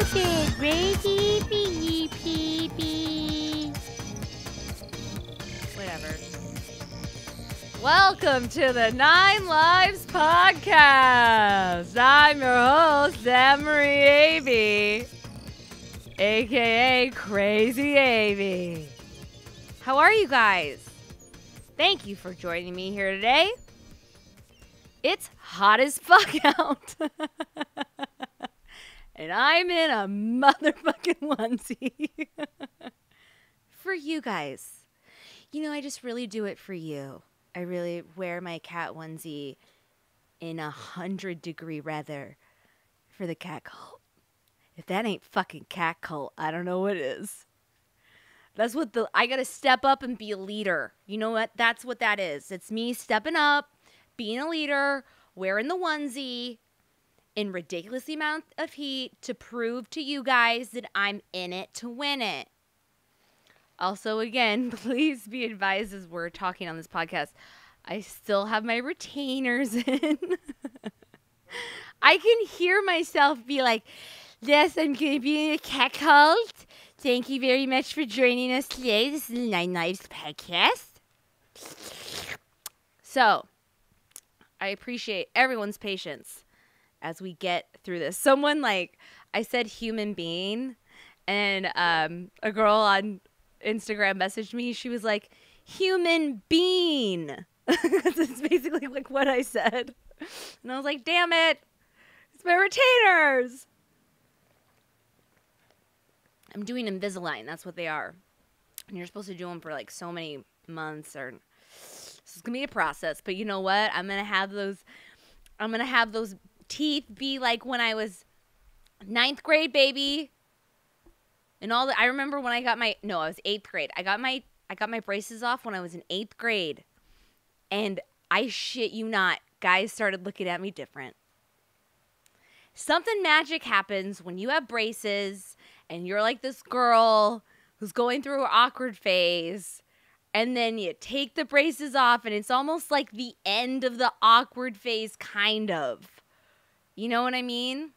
said Reggie P. Whatever. Welcome to the 9 Lives Podcast. I'm your host, Anne-Marie Avey, a.k.a. Crazy Avey. How are you guys? Thank you for joining me here today. It's hot as fuck out. And I'm in a motherfucking onesie. For you guys. You know, I just really do it for you. I really wear my cat onesie in 100-degree weather for the cat cult. If that ain't fucking cat cult, I don't know what is. That's what I gotta step up and be a leader. You know what? That's what that is. It's me stepping up, being a leader, wearing the onesie in ridiculous amount of heat to prove to you guys that I'm in it to win it. Also, again, please be advised as we're talking on this podcast, I still have my retainers in. I can hear myself be like, yes, I'm going to be in a cat cult. Thank you very much for joining us today. This is the 9 Lives Podcast. So, I appreciate everyone's patience as we get through this. Someone I said human being, and a girl on Instagram messaged me. She was like, human being. That's basically like what I said. And I was like, damn it. It's my retainers. I'm doing Invisalign. That's what they are. And you're supposed to do them for like so many months. Or this is going to be a process. But you know what? I'm going to have those teeth be like when I was 9th grade, baby. And I remember when I was 8th grade. I got my braces off when I was in 8th grade. And I shit you not, guys started looking at me different. Something magic happens when you have braces and you're like this girl who's going through her awkward phase. And then you take the braces off and it's almost like the end of the awkward phase, kind of. You know what I mean?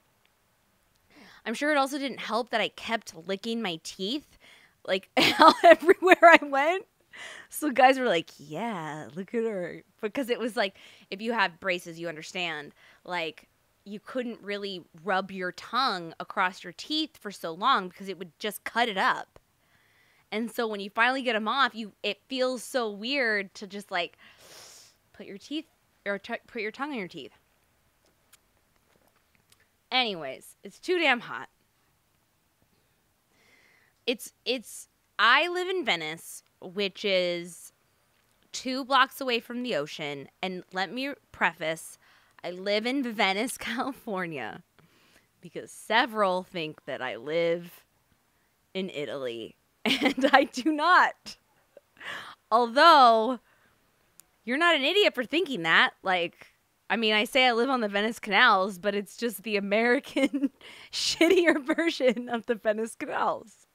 I'm sure it also didn't help that I kept licking my teeth like everywhere I went. So guys were like, yeah, look at her. Because it was like, if you have braces, you understand. Like, you couldn't really rub your tongue across your teeth for so long because it would just cut it up. And so when you finally get them off, it feels so weird to just like put your teeth or put your tongue in your teeth. Anyways, it's too damn hot. I live in Venice, which is 2 blocks away from the ocean. And let me preface, I live in Venice, California, because several think that I live in Italy, and I do not. Although, you're not an idiot for thinking that. I say I live on the Venice canals, but it's just the American shittier version of the Venice canals.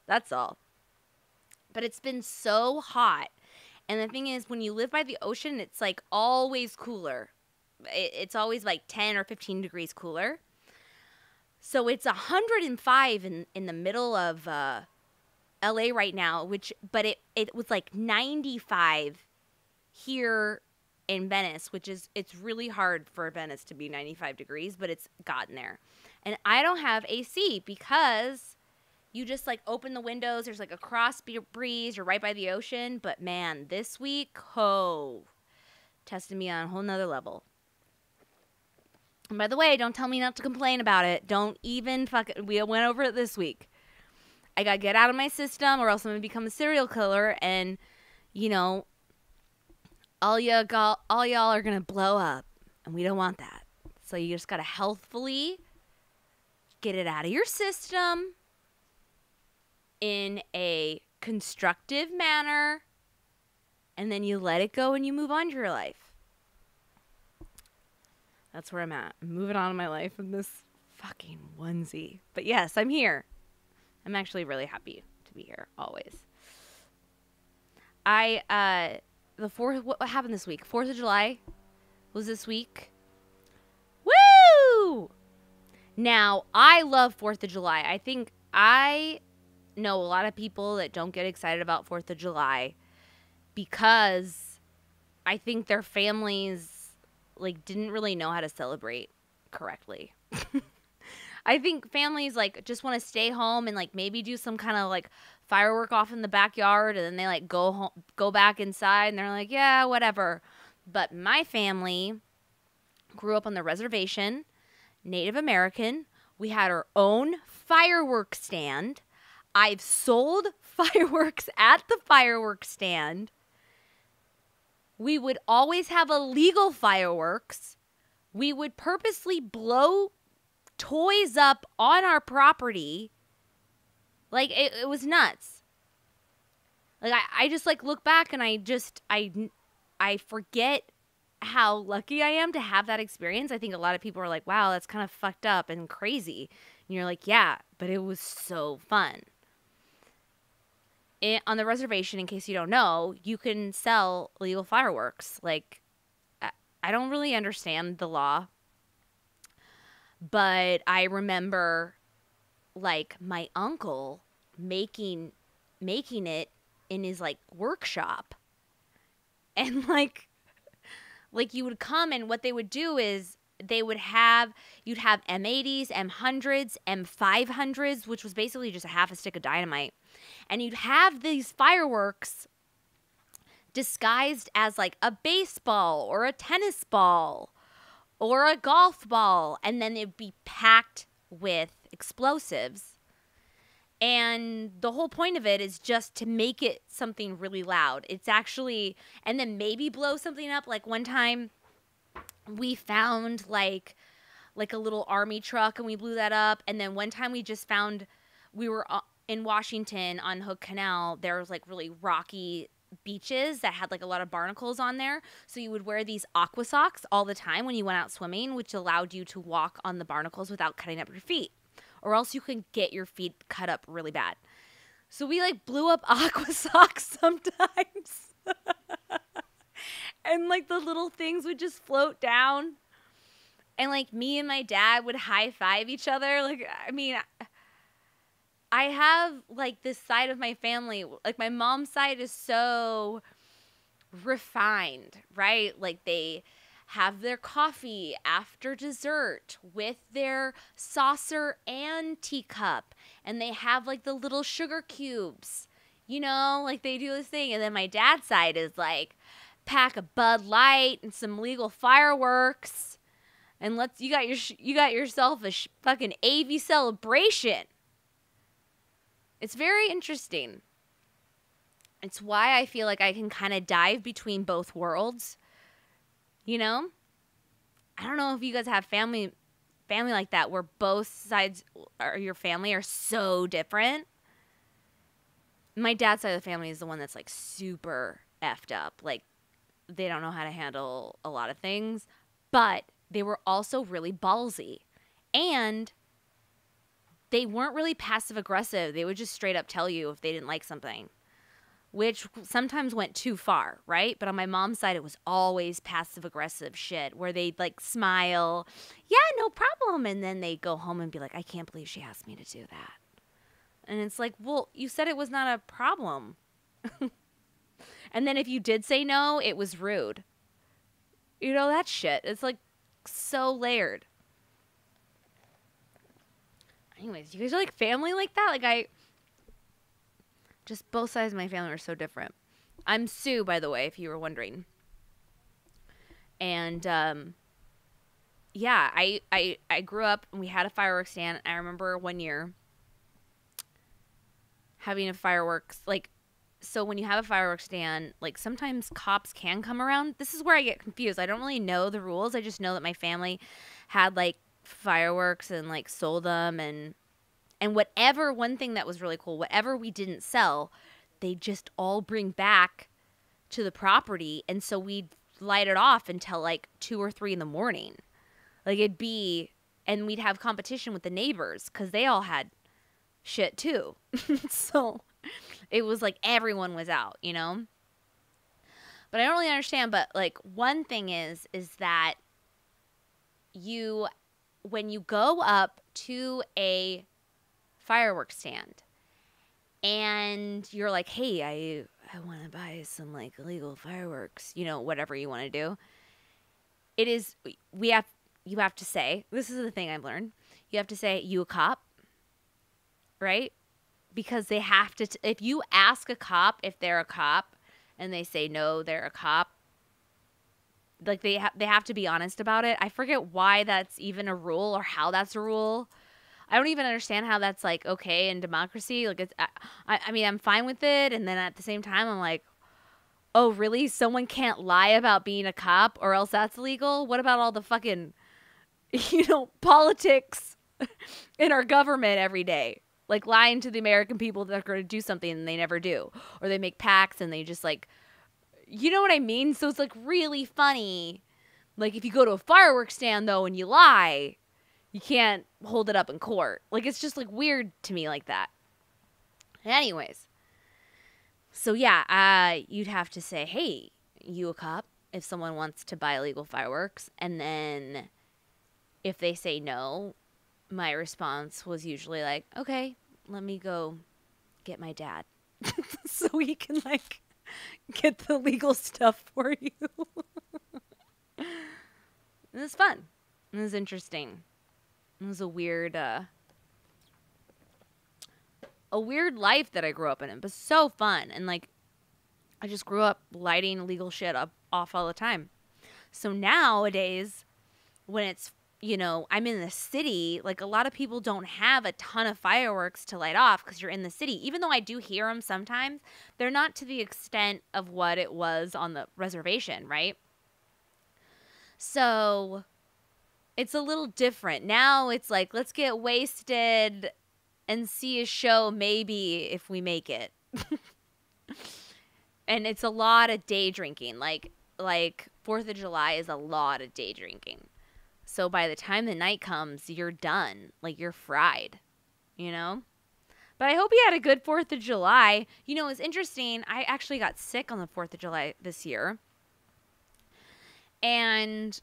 That's all. But it's been so hot. And the thing is, when you live by the ocean, it's like always cooler. It's always like 10 or 15 degrees cooler. So it's 105 in the middle of LA right now, but it was like 95 here in Venice, it's really hard for Venice to be 95 degrees, but it's gotten there. And I don't have AC because you just like open the windows. There's like a cross breeze. You're right by the ocean. But man, this week, tested me on a whole nother level. And by the way, don't tell me not to complain about it. Don't even we went over it this week. I got to get out of my system or else I'm going to become a serial killer. And, you know, all y'all are going to blow up. And we don't want that. So you just got to healthfully get it out of your system in a constructive manner. And then you let it go and you move on to your life. That's where I'm at. I'm moving on in my life in this fucking onesie. But yes, I'm here. I'm actually really happy to be here, always. What happened this week? 4th of July was this week. Woo! Now, I love 4th of July. I think I know a lot of people that don't get excited about 4th of July because I think their families like didn't really know how to celebrate correctly. I think families like just want to stay home and like maybe do some kind of like firework off in the backyard, and then they like go home, go back inside, and they're like, yeah, whatever. But my family grew up on the reservation, Native American. We had our own fireworks stand. I've sold fireworks at the fireworks stand. We would always have illegal fireworks. We would purposely blow toys up on our property. Like, it was nuts. Like, I just, like, look back and I forget how lucky I am to have that experience. I think a lot of people are like, wow, that's kind of fucked up and crazy. And you're like, yeah, but it was so fun. On the reservation, in case you don't know, you can sell illegal fireworks. Like, I don't really understand the law, but I remember, like, my uncle making it in his, like, workshop. And, like you would come, and what they would do is you'd have M80s, M100s, M500s, which was basically just a half a stick of dynamite. And you'd have these fireworks disguised as like a baseball or a tennis ball or a golf ball. And then it'd be packed with explosives. And the whole point of it is just to make it something really loud. It's actually, and then maybe blow something up. Like one time we found like a little army truck and we blew that up. And then one time we just found, we were in Washington on Hood Canal. There was like really rocky beaches that had like a lot of barnacles on there. So you would wear these aqua socks all the time when you went out swimming, which allowed you to walk on the barnacles without cutting up your feet. Or else you can get your feet cut up really bad. So we like blew up aqua socks sometimes. And like the little things would just float down. And like me and my dad would high five each other. Like, I mean, I have like this side of my family, like my mom's side is so refined, right? Like they have their coffee after dessert with their saucer and teacup. And they have like the little sugar cubes, you know, like they do this thing. And then my dad's side is like pack a Bud Light and some legal fireworks. And you got yourself a fucking Avey celebration. It's very interesting. It's why I feel like I can kind of dive between both worlds. You know? I don't know if you guys have family like that where both sides of your family are so different. My dad's side of the family is the one that's like super effed up. Like they don't know how to handle a lot of things, but they were also really ballsy. And they weren't really passive aggressive. They would just straight up tell you if they didn't like something, which sometimes went too far, right? But on my mom's side, it was always passive aggressive shit where they'd like smile, yeah, no problem. And then they'd go home and be like, I can't believe she asked me to do that. And it's like, well, you said it was not a problem. And then if you did say no, it was rude. You know, that shit. It's like so layered. Anyways, you guys are like family like that? Like just both sides of my family are so different. I'm Sue, by the way, if you were wondering. And yeah, I grew up and we had a fireworks stand. I remember one year having a fireworks, like, so when you have a fireworks stand, like sometimes cops can come around. This is where I get confused. I don't really know the rules. I just know that my family had like fireworks and like sold them and whatever, one thing that was really cool, whatever we didn't sell, they just all bring back to the property. And so we'd light it off until like 2 or 3 in the morning. Like it'd be, and we'd have competition with the neighbors because they all had shit too. So it was like everyone was out, you know? But I don't really understand. But like one thing is that you when you go up to a fireworks stand and you're like, hey, I want to buy some like illegal fireworks, you know, whatever you want to do. You have to say, this is the thing I've learned. You have to say, you a cop, right? Because they have to, if you ask a cop if they're a cop and they say no, they're a cop, like they have to be honest about it. I forget why that's even a rule or how that's a rule. I don't even understand how that's like okay in democracy. Like I mean, I'm fine with it, and then at the same time, I'm like, oh really? Someone can't lie about being a cop, or else that's illegal. What about all the fucking, you know, politics in our government every day? Like lying to the American people that they're going to do something and they never do, or they make pacts and they just like, you know what I mean? So it's like really funny. Like if you go to a fireworks stand though and you lie, you can't hold it up in court. Like, it's just, like, weird to me like that. Anyways. So, yeah, you'd have to say, hey, you a cop, if someone wants to buy illegal fireworks. And then if they say no, my response was usually like, okay, let me go get my dad. So he can, like, get the legal stuff for you. It was fun. It was interesting. It was a weird life that I grew up in. It was so fun. And, like, I just grew up lighting illegal shit off all the time. So nowadays, when it's, you know, I'm in the city, like, a lot of people don't have a ton of fireworks to light off because you're in the city. Even though I do hear them sometimes, they're not to the extent of what it was on the reservation, right? So it's a little different. Now it's like, let's get wasted and see a show maybe if we make it. And it's a lot of day drinking. Like 4th of July is a lot of day drinking. So by the time the night comes, you're done. Like, you're fried, you know? But I hope you had a good 4th of July. You know, it's interesting. I actually got sick on the 4th of July this year. And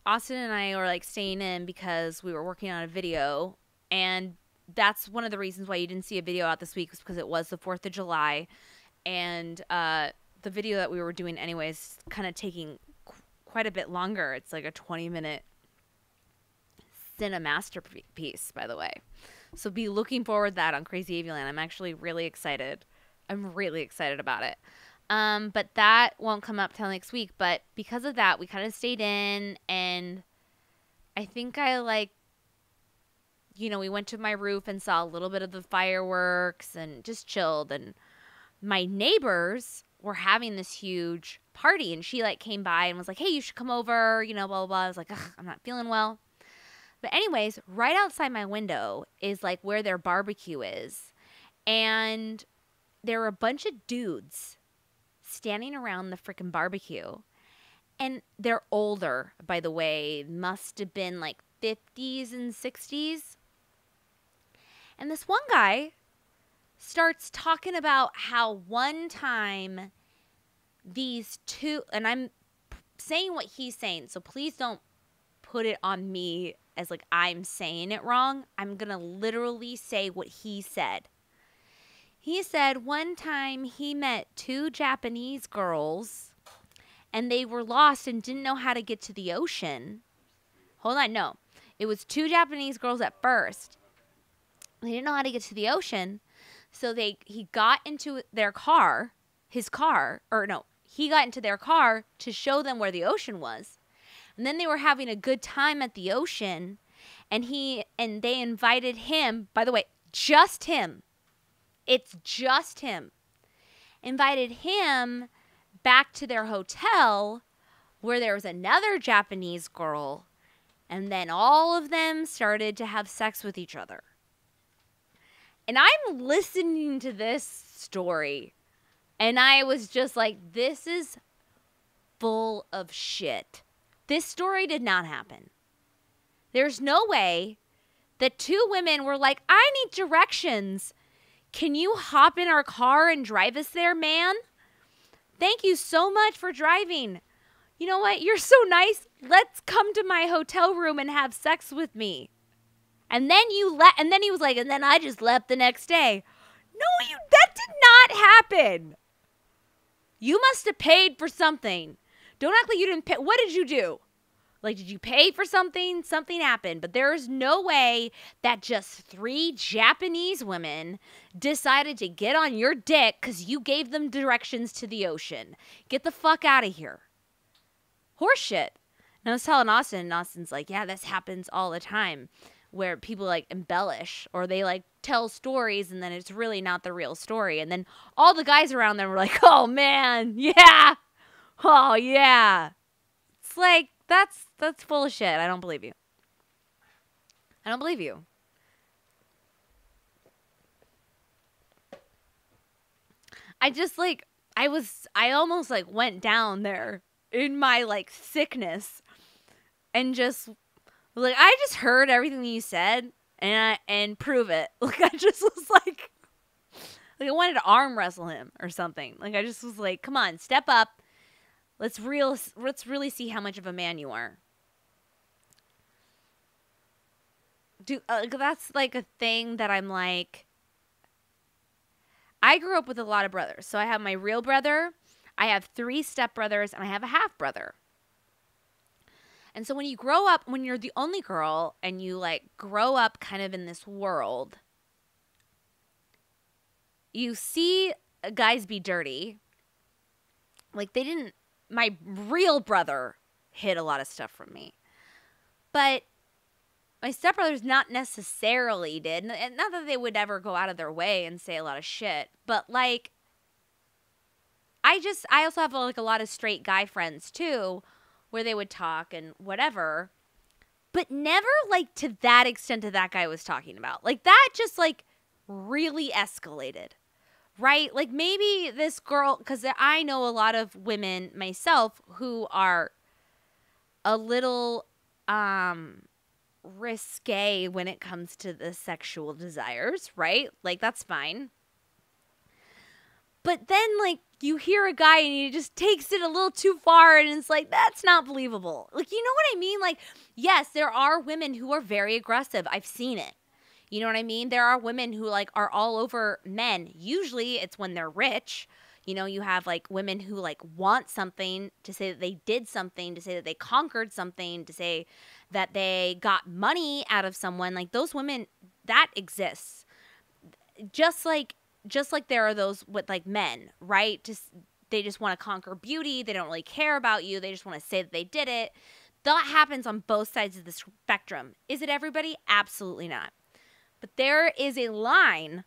Austin and I were, like, staying in because we were working on a video. And that's one of the reasons why you didn't see a video out this week, was because it was the 4th of July. And the video that we were doing anyways kind of taking quite a bit longer. It's like a 20-minute cine masterpiece, by the way. So be looking forward to that on Crazy Avey Land. I'm actually really excited. I'm really excited about it. But that won't come up till next week. But because of that, we kind of stayed in, and I think I, like, you know, we went to my roof and saw a little bit of the fireworks and just chilled. And my neighbors were having this huge party, and she, like, came by and was like, hey, you should come over, you know, blah, blah, blah. I was like, ugh, I'm not feeling well. But anyways, right outside my window is, like, where their barbecue is. And there were a bunch of dudes standing around the freaking barbecue. And they're older, by the way. Must have been, like, 50s and 60s. And this one guy starts talking about how one time these two, and I'm saying what he's saying, so please don't put it on me as like I'm saying it wrong. I'm going to literally say what he said. He said one time he met two Japanese girls and they were lost and didn't know how to get to the ocean. Hold on, no. It was two Japanese girls at first. They didn't know how to get to the ocean. So he got into their car, he got into their car to show them where the ocean was. And then they were having a good time at the ocean, and they invited him, by the way, just him. It's just him. Invited him back to their hotel where there was another Japanese girl, and then all of them started to have sex with each other. And I'm listening to this story, and I was just like, this is full of shit. This story did not happen. There's no way that two women were like, I need directions. Can you hop in our car and drive us there, man? Thank you so much for driving. you know what? You're so nice. Let's come to my hotel room and have sex with me. And then and then he was like, and then I just left the next day. No, that did not happen. You must have paid for something. Don't act like you didn't pay. What did you do? Like, did you pay for something? Something happened. But there is no way that just 3 Japanese women decided to get on your dick because you gave them directions to the ocean. Get the fuck out of here. Horseshit. And I was telling Austin, and Austin's like, yeah, this happens all the time, where people like embellish or they like tell stories and then it's really not the real story. And then all the guys around them were like, oh man, yeah. Oh yeah. It's like, that's full of shit. I don't believe you. I don't believe you. I just like, I almost like went down there in my like sickness and just like, I just heard everything you said and prove it. Like, I just was like I wanted to arm wrestle him or something. Like, I just was like, come on, step up. Let's really see how much of a man you are. That's like a thing that I'm like, I grew up with a lot of brothers. So I have my real brother, I have 3 stepbrothers, and I have a half brother. And so when you grow up, when you're the only girl and you like grow up kind of in this world, you see guys be dirty. Like, my real brother hid a lot of stuff from me. But my stepbrothers not necessarily did. And not that they would ever go out of their way and say a lot of shit. But, like, I also have, like, a lot of straight guy friends, too, where they would talk and whatever. But never, like, to that extent that that guy was talking about. Like, that just, like, really escalated. Right? Like, maybe this girl, because I know a lot of women myself who are a little risque when it comes to the sexual desires, right? Like, that's fine. But then, like, you hear a guy and he just takes it a little too far and it's like, that's not believable. Like, you know what I mean? Like, yes, there are women who are very aggressive. I've seen it. You know what I mean? There are women who, like, are all over men. Usually it's when they're rich. You know, you have, like, women who, like, want something, to say that they did something, to say that they conquered something, to say that they got money out of someone. Like, those women, that exists. Just like there are those with, like, men, right? They just want to conquer beauty. They don't really care about you. They just want to say that they did it. That happens on both sides of the spectrum. Is it everybody? Absolutely not. But there is a line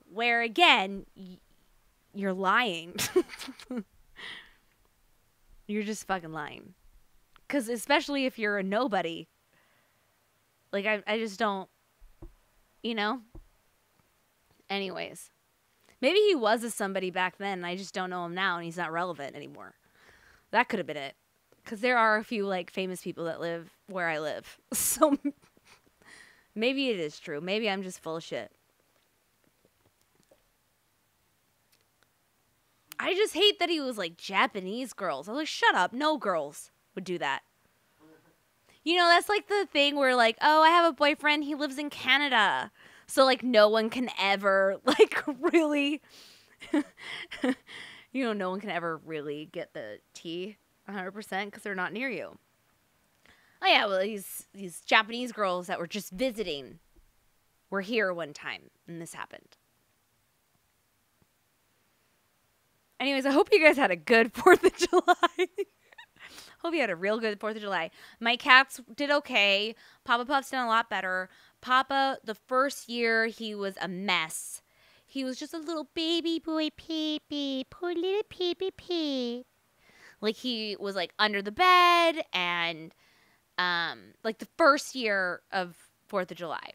where, again, you're lying. You're just fucking lying. Because especially if you're a nobody. Like, I just don't, you know? Anyways. Maybe he was a somebody back then, and I just don't know him now, and he's not relevant anymore. That could have been it. Because there are a few, like, famous people that live where I live. So maybe it is true. Maybe I'm just full of shit. I just hate that he was like Japanese girls. I was like, shut up. No girls would do that. You know, that's like the thing where like, oh, I have a boyfriend. He lives in Canada. So like no one can ever like really, you know, no one can ever really get the tea 100% because they're not near you. Oh yeah, well, these Japanese girls that were just visiting were here one time, and this happened. Anyways, I hope you guys had a good 4th of July. Hope you had a real good 4th of July. My cats did okay. Papa Puff's done a lot better. Papa, the first year, he was a mess. He was just a little baby boy Pee-Pee. Poor little Pee-Pee. Like, he was, like, under the bed and... like the first year of 4th of July.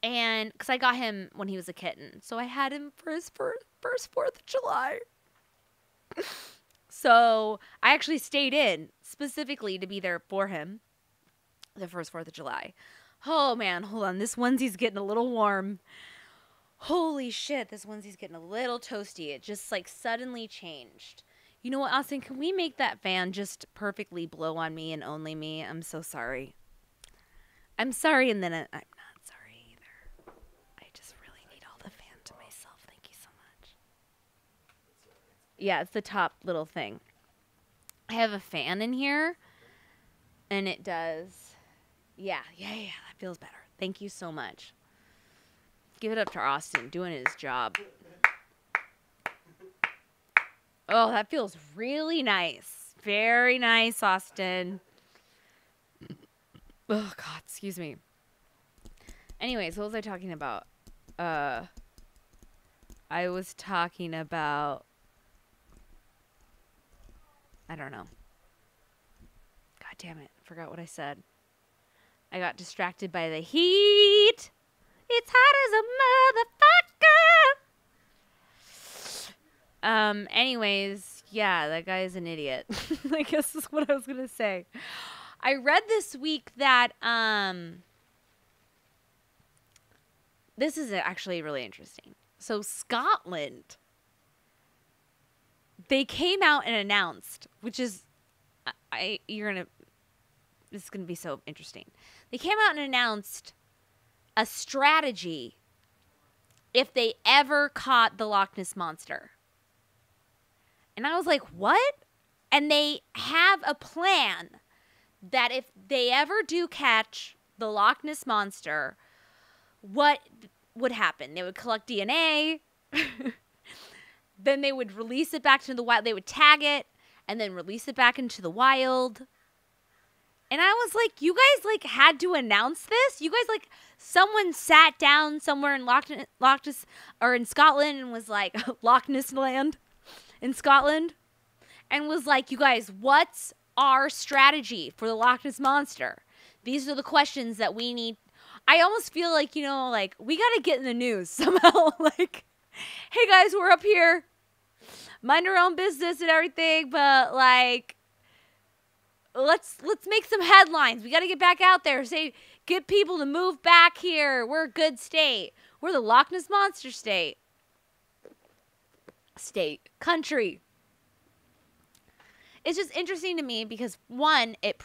And because I got him when he was a kitten. So I had him for his first 4th of July. So I actually stayed in specifically to be there for him the first 4th of July. Oh man, hold on. This onesie's getting a little warm. Holy shit, this onesie's getting a little toasty. It just like suddenly changed. You know what, Austin? Can we make that fan just perfectly blow on me and only me? I'm so sorry. I'm sorry, and then I'm not sorry either. I just really need all the fan to myself. Thank you so much. Yeah, it's the top little thing. I have a fan in here, and it does. Yeah, that feels better. Thank you so much. Give it up to Austin, doing his job. Oh, that feels really nice. Very nice, Austin. Oh, God, excuse me. Anyways, what was I talking about? I was talking about... I don't know. God damn it. I forgot what I said. I got distracted by the heat. It's hot as a motherfucker. Anyways, yeah, that guy is an idiot. I guess that's what I was going to say. I read this week that, this is actually really interesting. So Scotland, they came out and announced, which is, this is going to be so interesting. They came out and announced a strategy if they ever caught the Loch Ness Monster. And I was like, what? And they have a plan that if they ever do catch the Loch Ness Monster, what would happen? They would collect DNA. Then they would release it back to the wild. They would tag it and then release it back into the wild. And I was like, you guys like had to announce this? You guys like someone sat down somewhere in Loch Ness or in Scotland and was like Loch Ness land in Scotland and was like, you guys, what's our strategy for the Loch Ness Monster? These are the questions that we need. I almost feel like, you know, like we got to get in the news somehow. Like, hey guys, we're up here, mind our own business and everything, but like, let's make some headlines. We got to get back out there. Say, get people to move back here. We're a good state. We're the Loch Ness Monster state. Country. It's just interesting to me because one, it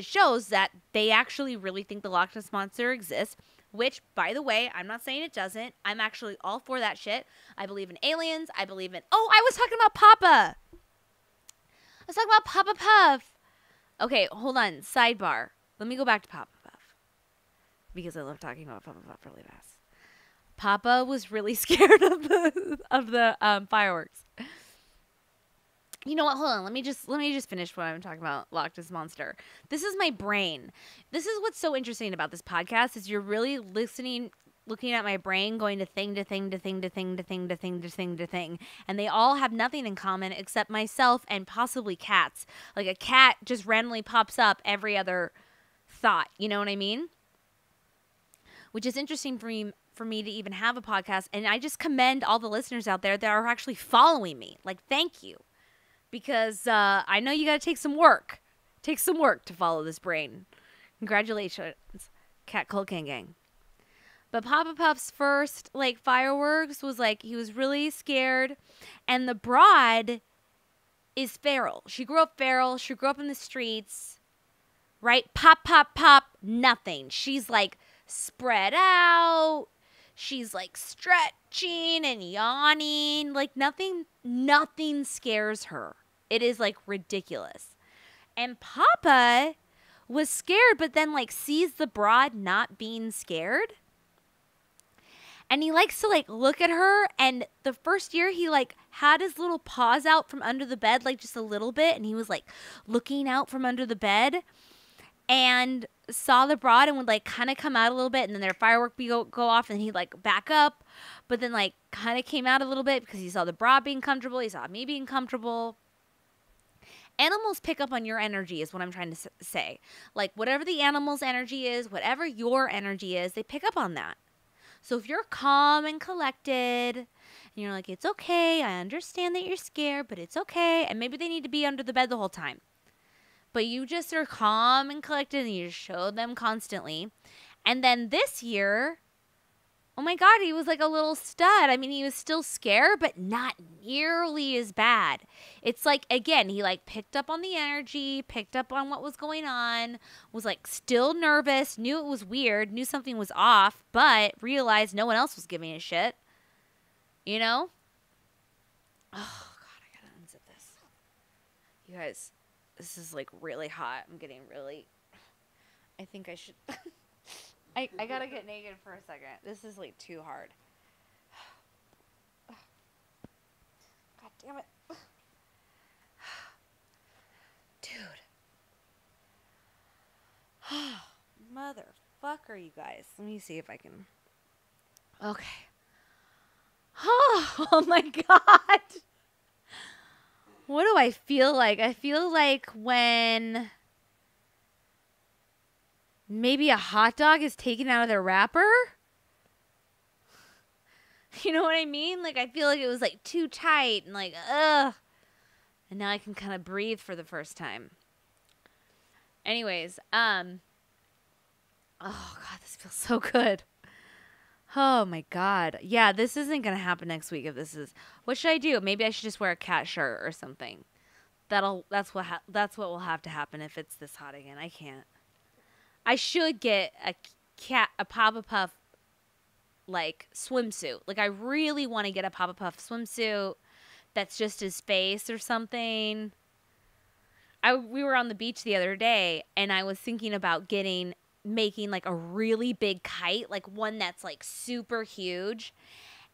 shows that they actually really think the Loch Ness Monster exists, which, by the way, I'm not saying it doesn't. I'm actually all for that shit. I believe in aliens. I believe in... Oh, I was talking about Papa. I was talking about Papa Puff. Okay, hold on. Sidebar. Let me go back to Papa Puff because I love talking about Papa Puff really fast. Papa was really scared of the fireworks. You know what? Hold on. Let me just finish what I'm talking about. Loch Ness Monster. This is my brain. This is what's so interesting about this podcast is you're really looking at my brain, going to thing to thing to thing to thing to thing to thing to thing to thing, and they all have nothing in common except myself and possibly cats. Like a cat just randomly pops up every other thought. You know what I mean? Which is interesting for me to even have a podcast, and I just commend all the listeners out there that are actually following me. Like, thank you. Because I know you got to take some work. Take some work to follow this brain. Congratulations, Cat Cold Can Gang. But Papa Puff's first, like, fireworks was, like, he was really scared. And the broad is feral. She grew up feral. She grew up in the streets. Right? Pop, pop, pop. Nothing. She's, like, spread out. She's, like, stretching and yawning. Like, nothing scares her. It is, like, ridiculous. And Papa was scared, but then, like, sees the broad not being scared. And he likes to, like, look at her. And the first year, he, like, had his little paws out from under the bed, like, just a little bit. And he was, like, looking out from under the bed. And saw the broad and would, like, kind of come out a little bit. And then their firework would go off. And he'd, like, back up. But then, like, kind of came out a little bit because he saw the broad being comfortable. He saw me being comfortable. Animals pick up on your energy is what I'm trying to say. Like, whatever the animal's energy is, whatever your energy is, they pick up on that. So if you're calm and collected, and you're like, it's okay, I understand that you're scared, but it's okay. And maybe they need to be under the bed the whole time. But you just are calm and collected, and you just show them constantly. And then this year, Oh my God, he was like a little stud. I mean, he was still scared, but not nearly as bad. It's like, again, he like picked up on the energy, picked up on what was going on, was like still nervous, knew it was weird, knew something was off, but realized no one else was giving a shit. You know? Oh God, I gotta unzip this. You guys, this is like really hot. I'm getting really, I think I should... I gotta get naked for a second. This is like too hard. God damn it. Dude. Motherfucker, you guys. Let me see if I can. Okay. Oh my God. What do I feel like? I feel like when maybe a hot dog is taken out of their wrapper. You know what I mean? Like, I feel like it was like too tight and like, ugh. And now I can kind of breathe for the first time. Anyways, oh God, this feels so good. Oh my God. Yeah, this isn't going to happen next week if this is, what should I do? Maybe I should just wear a cat shirt or something. That's what will have to happen if it's this hot again. I can't. I should get a Papa Puff like swimsuit. Like, I really want to get a Papa Puff swimsuit that's just his face or something. We were on the beach the other day and I was thinking about making like a really big kite, like one that's like super huge,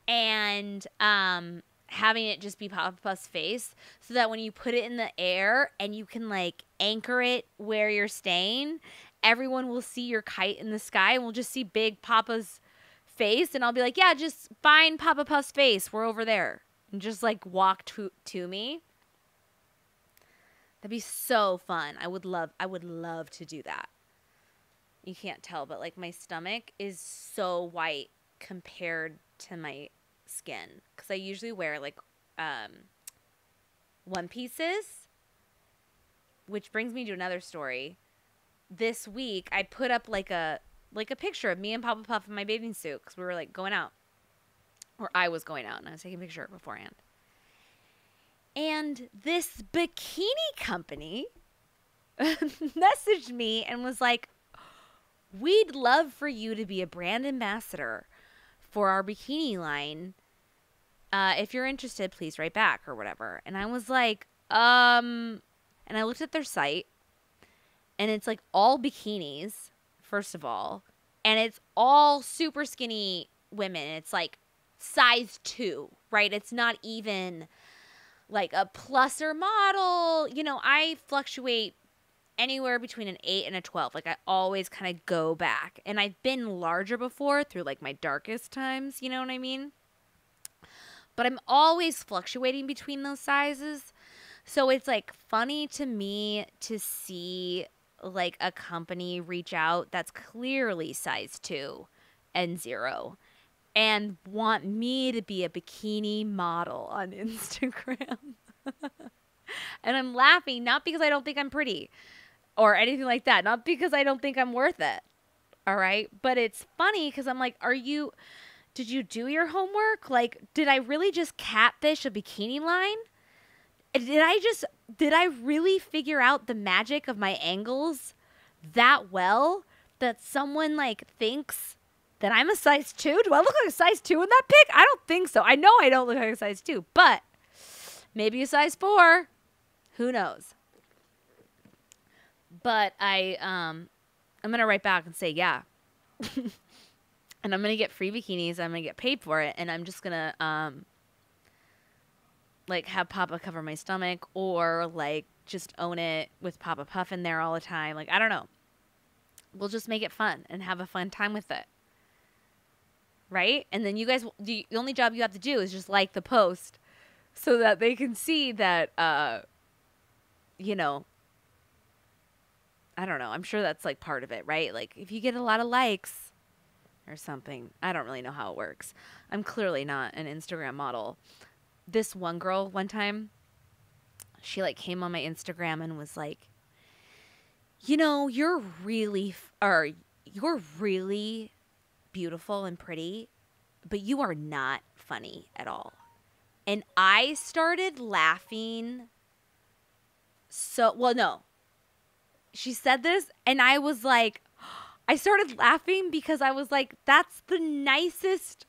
and having it just be Papa Puff's face so that when you put it in the air and you can like anchor it where you're staying, everyone will see your kite in the sky and we'll just see big Papa's face, and I'll be like, yeah, just find Papa Puff's face, we're over there, and just like walk to me. That'd be so fun. I would love to do that. You can't tell, but like my stomach is so white compared to my skin because I usually wear like one pieces, which brings me to another story. This week I put up like a picture of me and Papa Puff in my bathing suit because we were like going out, or I was going out and I was taking a picture beforehand. And this bikini company messaged me and was like, we'd love for you to be a brand ambassador for our bikini line. If you're interested, please write back or whatever. And I was like, and I looked at their site and it's like all bikinis, first of all, and it's all super skinny women. It's like size 2, right? It's not even like a pluser model. You know, I fluctuate anywhere between an 8 and a 12. Like, I always kind of go back. And I've been larger before through like my darkest times, you know what I mean? But I'm always fluctuating between those sizes. So it's like funny to me to see like a company reach out that's clearly size 2 and 0 and want me to be a bikini model on Instagram. And I'm laughing, not because I don't think I'm pretty or anything like that. Not because I don't think I'm worth it. All right. But it's funny because I'm like, did you do your homework? Like, did I really just catfish a bikini line? Did I really figure out the magic of my angles that well that someone like thinks that I'm a size 2? Do I look like a size 2 in that pic? I don't think so. I know I don't look like a size 2, but maybe a size 4. Who knows? But I'm going to write back and say, yeah. And I'm going to get free bikinis. I'm going to get paid for it. And I'm just going to, like, have Papa cover my stomach or, like, just own it with Papa Puff in there all the time. Like, I don't know. We'll just make it fun and have a fun time with it. Right? And then you guys, the only job you have to do is just like the post so that they can see that, you know, I don't know. I'm sure that's like part of it, right? Like if you get a lot of likes or something, I don't really know how it works. I'm clearly not an Instagram model. This one girl one time, she like came on my Instagram and was like, you know, you're really beautiful and pretty, but you are not funny at all. And I started laughing. No. She said this, and I was like, I started laughing because I was like, that's the nicest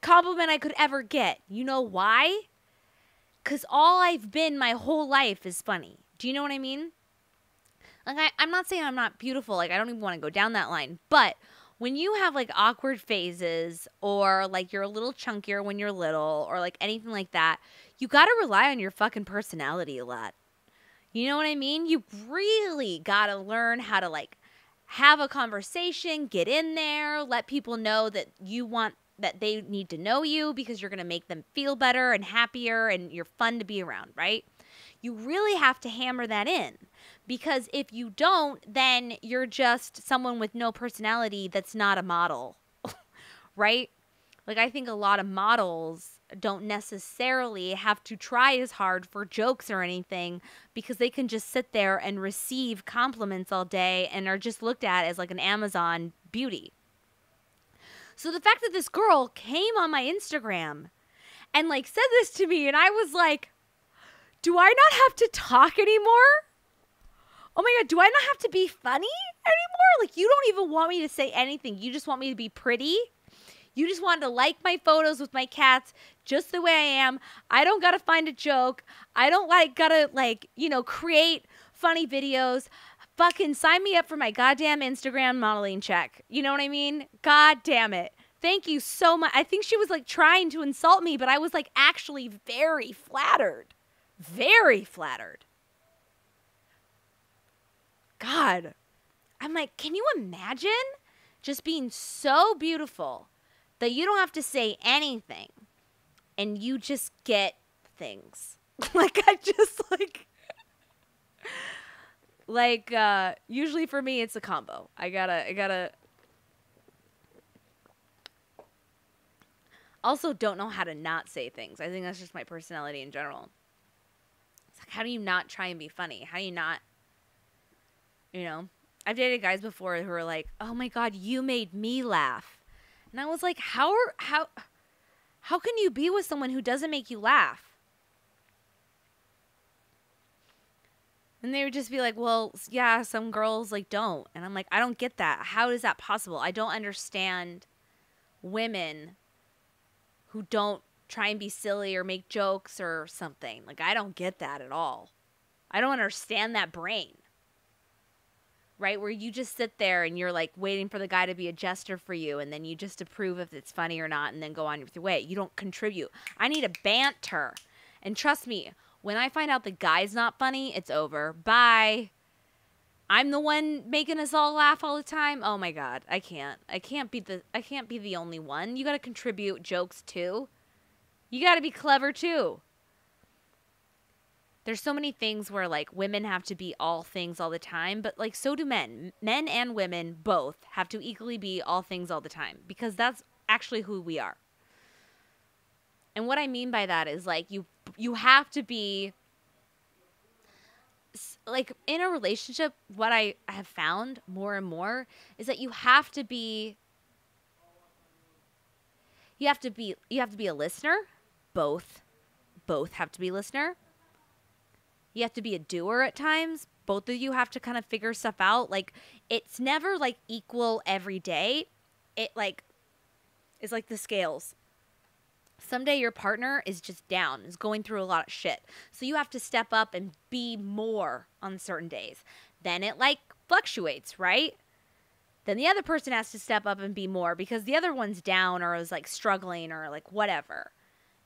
compliment I could ever get. You know why? Because all I've been my whole life is funny. Do you know what I mean? Like, I'm not saying I'm not beautiful. Like, I don't even want to go down that line. But when you have, like, awkward phases, or, like, you're a little chunkier when you're little, or, like, anything like that, you got to rely on your fucking personality a lot. You know what I mean? You really got to learn how to, like, have a conversation, get in there, let people know that that they need to know you because you're going to make them feel better and happier and you're fun to be around, right? You really have to hammer that in, because if you don't, then you're just someone with no personality that's not a model, right? Like, I think a lot of models don't necessarily have to try as hard for jokes or anything, because they can just sit there and receive compliments all day and are just looked at as like an Amazon beauty. So the fact that this girl came on my Instagram and like said this to me, and I was like, do I not have to talk anymore? Oh my God, do I not have to be funny anymore? Like, you don't even want me to say anything. You just want me to be pretty. You just want to like my photos with my cats just the way I am. I don't got to find a joke. I don't gotta create funny videos. Fucking sign me up for my goddamn Instagram modeling check. You know what I mean? God damn it. Thank you so much. I think she was like trying to insult me, but I was like actually very flattered. Very flattered. God. I'm like, can you imagine just being so beautiful that you don't have to say anything and you just get things? Usually for me, it's a combo. I gotta also don't know how to not say things. I think that's just my personality in general. It's like, how do you not try and be funny? How do you not, I've dated guys before who are like, oh my God, you made me laugh. And I was like, how can you be with someone who doesn't make you laugh? And they would just be like, well, yeah, some girls like don't. And I'm like, I don't get that. How is that possible? I don't understand women who don't try and be silly or make jokes or something. Like, I don't get that at all. I don't understand that brain. Right? Where you just sit there and you're like waiting for the guy to be a jester for you, and then you just approve if it's funny or not and then go on with your way. You don't contribute. I need a banter. And trust me, when I find out the guy's not funny, it's over. Bye. I'm the one making us all laugh all the time. Oh my God, I can't be the only one. You got to contribute jokes too. You got to be clever too. There's so many things where like women have to be all things all the time, but like so do men. Men and women both have to equally be all things all the time, because that's actually who we are. And what I mean by that is like you have to be like in a relationship. What I have found more and more is that you have to be a listener. Both have to be a listener. You have to be a doer at times. Both of you have to kind of figure stuff out. Like, it's never like equal every day. It like is like the scales. Someday your partner is just down, is going through a lot of shit. So you have to step up and be more on certain days. Then it like fluctuates, right? Then the other person has to step up and be more because the other one's down or is like struggling or like whatever.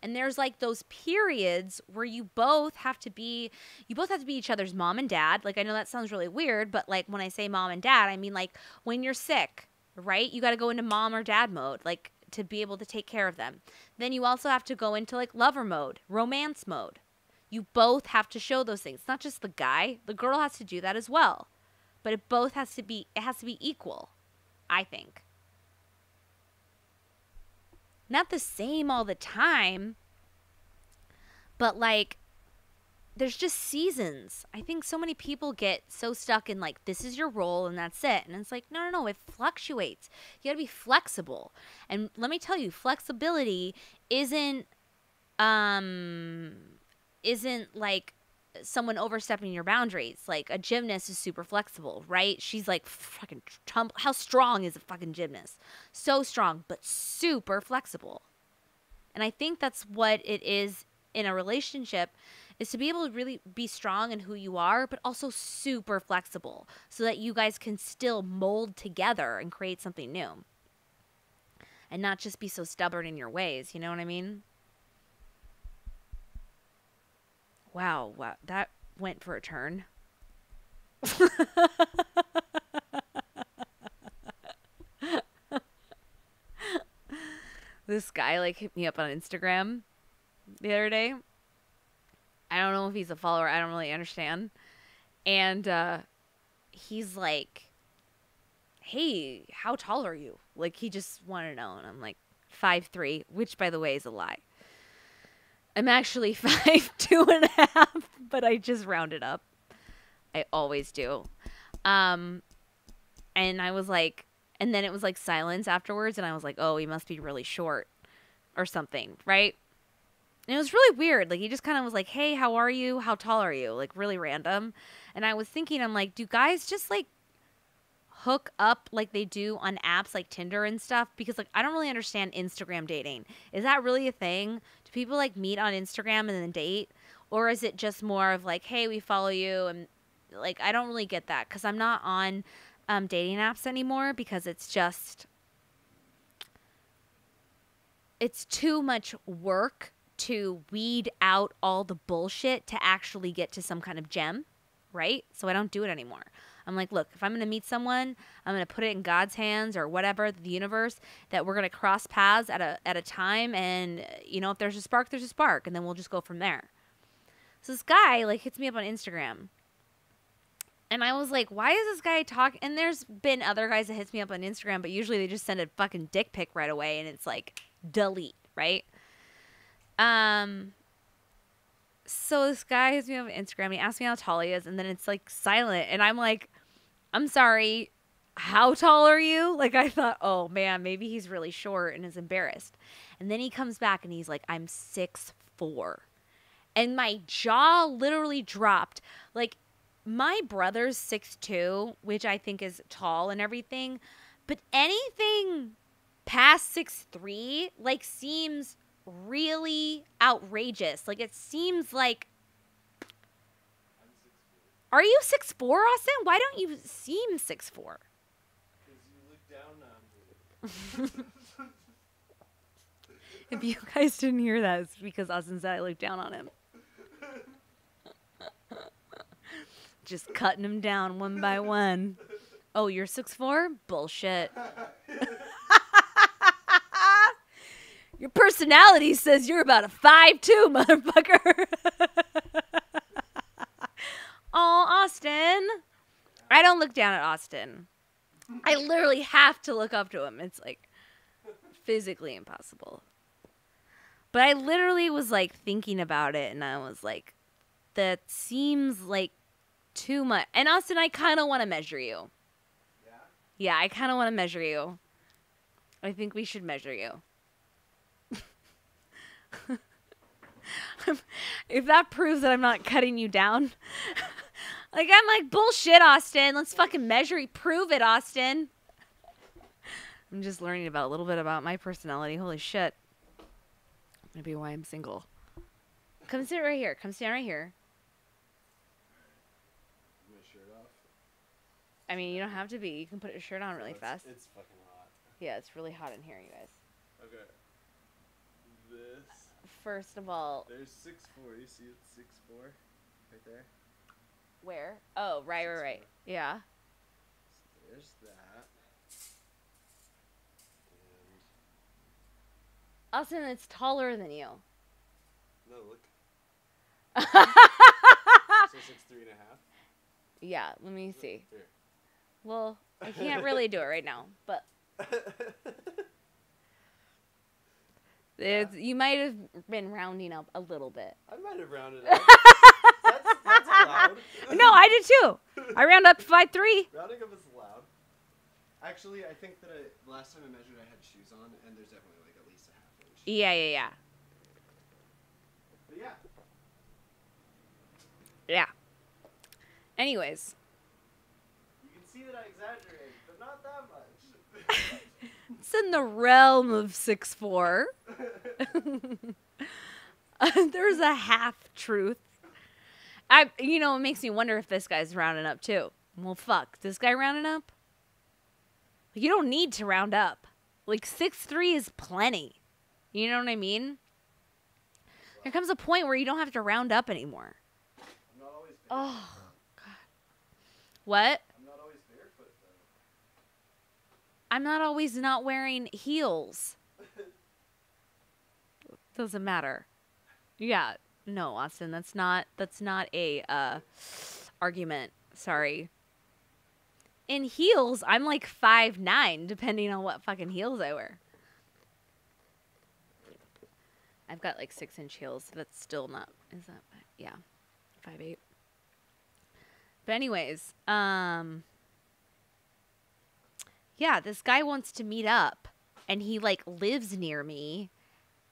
And there's like those periods where you both have to be each other's mom and dad. Like, I know that sounds really weird, but like when I say mom and dad, I mean like when you're sick, right? You got to go into mom or dad mode, like to be able to take care of them. Then you also have to go into like lover mode, romance mode. You both have to show those things. It's not just the guy. The girl has to do that as well. But it has to be equal, I think. Not the same all the time, but like there's just seasons. I think so many people get so stuck in like, this is your role and that's it. And it's like, no, it fluctuates. You got to be flexible. And let me tell you, flexibility isn't like someone overstepping your boundaries. Like a gymnast is super flexible, right? She's like fucking how strong is a fucking gymnast? So strong, but super flexible. And I think that's what it is in a relationship, is to be able to really be strong in who you are, but also super flexible so that you guys can still mold together and create something new. And not just be so stubborn in your ways, you know what I mean? Wow, that went for a turn. This guy like hit me up on Instagram the other day. I don't know if he's a follower. I don't really understand. And he's like, hey, how tall are you? Like, he just wanted to know. And I'm like, 5'3", which, by the way, is a lie. I'm actually 5'2.5", but I just rounded up. I always do. And I was like, and then it was like silence afterwards. And I was like, oh, he must be really short or something, right? And it was really weird. Like, he just kind of was like, hey, how are you? How tall are you? Like, really random. And I was thinking, I'm like, do guys just, like, hook up like they do on apps like Tinder and stuff? Because, like, I don't really understand Instagram dating. Is that really a thing? Do people, like, meet on Instagram and then date? Or is it just more of, like, hey, we follow you? And, like, I don't really get that. Because I'm not on dating apps anymore because it's just... it's too much work to weed out all the bullshit to actually get to some kind of gem, right? So I don't do it anymore. I'm like, look, if I'm going to meet someone, I'm going to put it in God's hands or whatever, the universe, that we're going to cross paths at a time. And, you know, if there's a spark, there's a spark. And then we'll just go from there. So this guy, like, hits me up on Instagram. And I was like, why is this guy talking? And there's been other guys that hits me up on Instagram, but usually they just send a fucking dick pic right away. And it's like, delete, right? So this guy hits me up on Instagram. He asks me how tall he is, and then it's like silent. And I'm like, I'm sorry, how tall are you? Like, I thought, oh man, maybe he's really short and is embarrassed. And then he comes back and he's like, I'm 6'4". And my jaw literally dropped. Like, my brother's 6'2", which I think is tall and everything, but anything past 6'3", like, seems really outrageous. Like, it seems like... Are you 6'4", Austin? Why don't you seem 6'4"? Because you look down on me. If you guys didn't hear that, it's because Austin said I looked down on him. Just cutting him down one by one. Oh, you're 6'4"? Bullshit. Your personality says you're about a 5'2", motherfucker. Oh, Austin. I don't look down at Austin. I literally have to look up to him. It's like physically impossible. But I literally was like thinking about it, and I was like, that seems like too much. And Austin, I kind of want to measure you. Yeah? Yeah, I kind of want to measure you. I think we should measure you. If that proves that I'm not cutting you down. Like, I'm like, bullshit, Austin. Let's fucking measure you. Prove it, Austin. I'm just learning about a little bit about my personality. Holy shit. Maybe why I'm single. Come sit right here. Come stand right here. My shirt off? I mean, you don't have to be. You can put your shirt on really fast. It's fucking hot. Yeah, it's really hot in here, you guys. Okay. This. First of all... There's 6'4". You see it's 6'4"? Right there? Where? Oh, right. Yeah. So there's that. And... Austin, it's taller than you. No, look. So 6'3.5"? Yeah, let me see. Here. Well, I can't really do it right now, but... You might have been rounding up a little bit. I might have rounded up. No, I did too. I round up to 5'3". Rounding up is loud. Actually, I think that the last time I measured, I had shoes on, and there's definitely like at least a half inch. Yeah. But yeah. Yeah. Anyways. You can see that I exaggerate, but not that much. It's in the realm of 6'4". There's a half truth. It makes me wonder if this guy's rounding up too. Well, fuck. This guy rounding up? You don't need to round up. Like 6'3" is plenty. You know what I mean? There comes a point where you don't have to round up anymore. I'm not always barefoot. Oh, God. What? I'm not always barefoot, though. I'm not always not wearing heels. Doesn't matter. Yeah. No, Austin, that's not a argument. Sorry. In heels, I'm like 5'9", depending on what fucking heels I wear. I've got like 6-inch heels. That's still not. Is that? Yeah, 5'8". But anyways, yeah, this guy wants to meet up, and he like lives near me.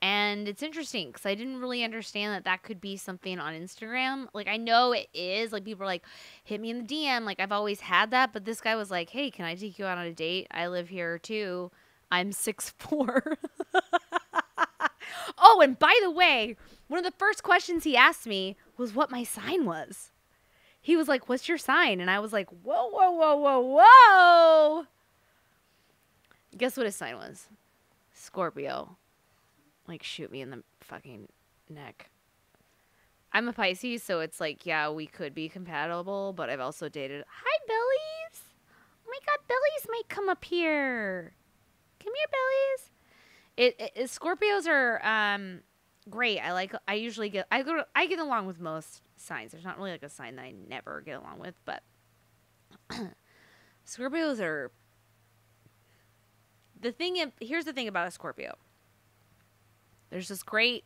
And it's interesting because I didn't really understand that could be something on Instagram. Like, I know it is. Like, people are like, hit me in the DM. Like, I've always had that. But this guy was like, hey, can I take you out on a date? I live here, too. I'm 6'4". Oh, and by the way, one of the first questions he asked me was what my sign was. He was like, what's your sign? And I was like, whoa. Guess what his sign was? Scorpio. Like, shoot me in the fucking neck. I'm a Pisces, so it's like, yeah, we could be compatible, but I've also dated. Hi, Billies. Oh my God, Billies might come up here. Come here, Billies. Scorpios are great. I get along with most signs. There's not really like a sign that I never get along with, but Scorpios are here's the thing about a Scorpio. There's this great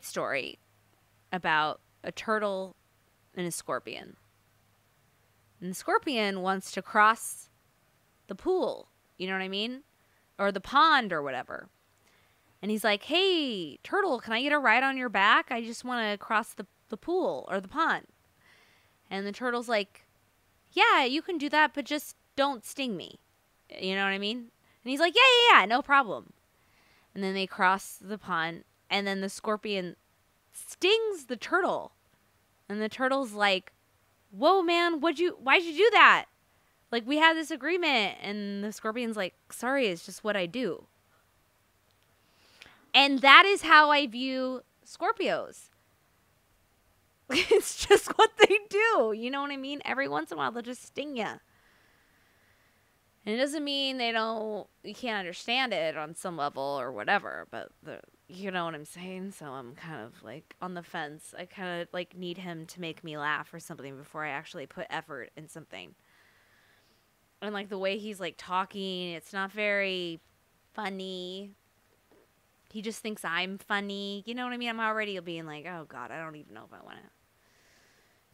story about a turtle and a scorpion. And the scorpion wants to cross the pool, you know what I mean? Or the pond or whatever. And he's like, hey, turtle, can I get a ride on your back? I just want to cross the pool or the pond. And the turtle's like, yeah, you can do that, but just don't sting me. You know what I mean? And he's like, yeah, no problem. And then they cross the pond, and then the scorpion stings the turtle. And the turtle's like, whoa, man, why'd you do that? Like, we had this agreement. And the scorpion's like, sorry, it's just what I do. And that is how I view Scorpios. It's just what they do. You know what I mean? Every once in a while, they'll just sting you. And it doesn't mean you can't understand it on some level or whatever, but you know what I'm saying? So I'm kind of like on the fence. I kind of like need him to make me laugh or something before I actually put effort in something. And like the way he's like talking, it's not very funny. He just thinks I'm funny. You know what I mean? I'm already being like, oh God, I don't even know if I want to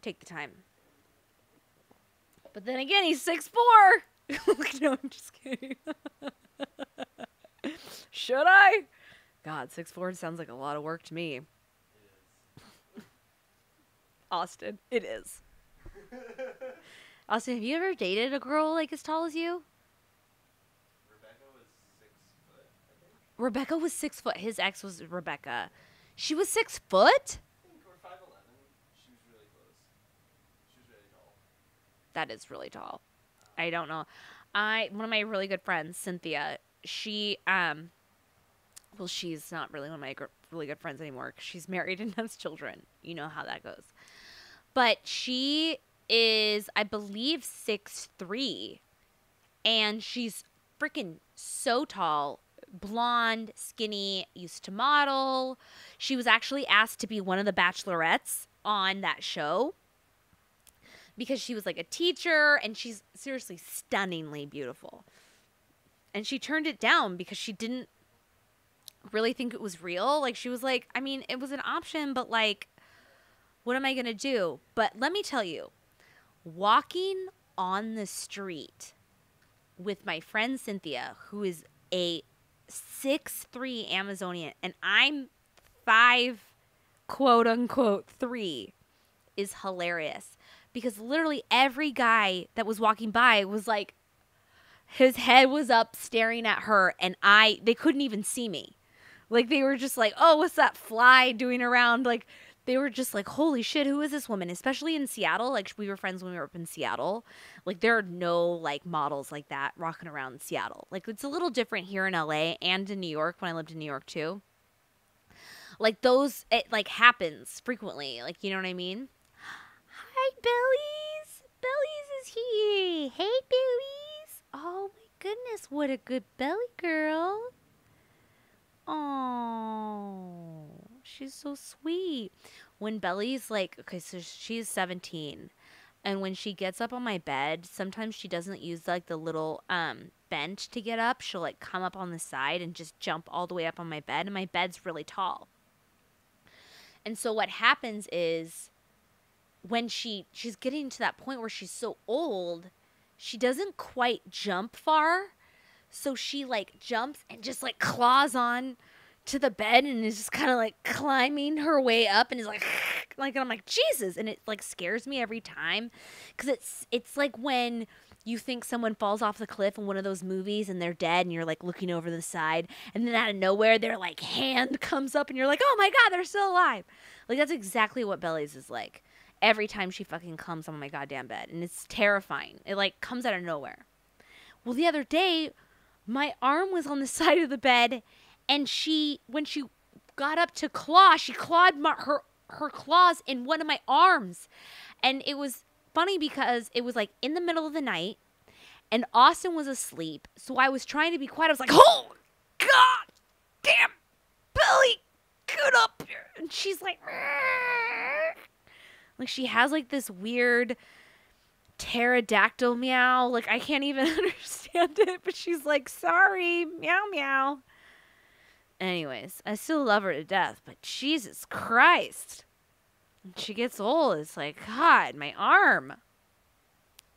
take the time. But then again, he's 6'4". No, I'm just kidding. Should I? God, 6'4" sounds like a lot of work to me. It is. Austin, it is. Austin, have you ever dated a girl like as tall as you? Rebecca was 6 foot, I think. Rebecca was 6 foot. His ex was Rebecca. She was 6 foot? I think we're 5'11". She was really close. She was really tall. That is really tall. I don't know. One of my really good friends, Cynthia, she, well, she's not really one of my really good friends anymore because she's married and has children. You know how that goes. But she is, I believe, 6'3", and she's freaking so tall, blonde, skinny, used to model. She was actually asked to be one of the bachelorettes on that show. Because she was like a teacher, and she's seriously stunningly beautiful. And she turned it down because she didn't really think it was real. Like, she was like, I mean, it was an option, but like, what am I going to do? But let me tell you, walking on the street with my friend Cynthia, who is a 6'3" Amazonian, and I'm 5, quote unquote, 3, is hilarious. Because literally every guy that was walking by was like, his head was up staring at her, and they couldn't even see me. Like, they were just like, oh, what's that fly doing around? Like, they were just like, holy shit, who is this woman? Especially in Seattle. Like, we were friends when we were up in Seattle. Like, there are no, like, models like that rocking around in Seattle. Like, it's a little different here in LA and in New York when I lived in New York, too. Like, it, like, happens frequently. Like, you know what I mean? Hi, Bellies. Bellies is here. Hey, Bellies. Oh, my goodness. What a good belly girl. Oh, she's so sweet. When Belly's like, okay, so she's 17, and when she gets up on my bed, sometimes she doesn't use like the little bench to get up. She'll like come up on the side and just jump all the way up on my bed, and my bed's really tall. And so what happens is when she's getting to that point where she's so old, she doesn't quite jump far. So she, like, jumps and just, like, claws on to the bed and is just kind of, like, climbing her way up and is, like, and I'm like, Jesus. And it, like, scares me every time. Because it's like when you think someone falls off the cliff in one of those movies and they're dead and you're, like, looking over the side. And then out of nowhere, their, like, hand comes up and you're like, oh, my God, they're still alive. Like, that's exactly what Belly's is like. Every time she fucking comes on my goddamn bed. And it's terrifying. It, like, comes out of nowhere. Well, the other day, my arm was on the side of the bed, and when she got up to claw, she clawed her claws in one of my arms. And it was funny because it was, like, in the middle of the night, and Austin was asleep, so I was trying to be quiet. I was like, oh, God damn, Billy, get up here. And she's like, she has, like, this weird pterodactyl meow. Like, I can't even understand it, but she's like, sorry, meow meow. Anyways, I still love her to death, but Jesus Christ, when she gets old, it's like, God, my arm,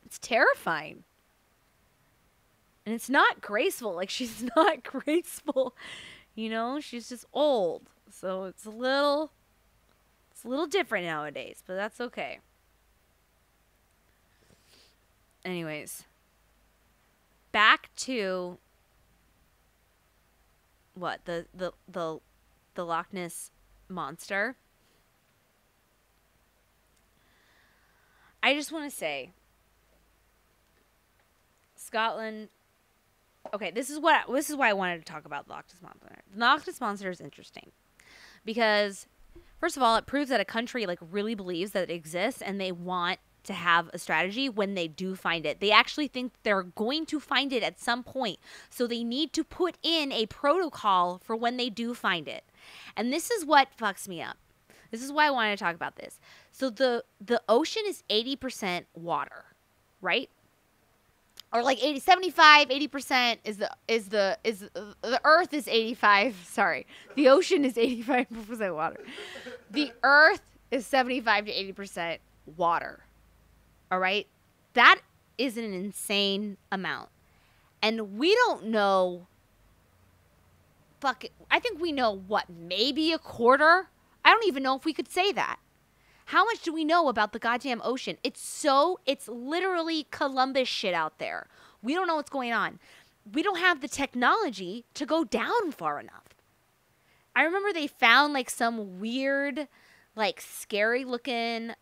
it's terrifying. And it's not graceful. Like, she's not graceful, you know, she's just old, so it's a little different nowadays, but that's okay. Anyways, back to what the Loch Ness monster. I just want to say, Scotland. Okay, this is why I wanted to talk about the Loch Ness monster. The Loch Ness monster is interesting because, first of all, it proves that a country like really believes that it exists and they want to have a strategy when they do find it. They actually think they're going to find it at some point. So they need to put in a protocol for when they do find it. And this is what fucks me up. This is why I wanted to talk about this. So the ocean is 80% water, right? Or like 80% is the earth is 85. Sorry. The ocean is 85% water. The earth is 75 to 80% water. All right? That is an insane amount. And we don't know. I think we know what, maybe a quarter? I don't even know if we could say that. How much do we know about the goddamn ocean? It's literally Columbus shit out there. We don't know what's going on. We don't have the technology to go down far enough. I remember they found like some weird, like scary looking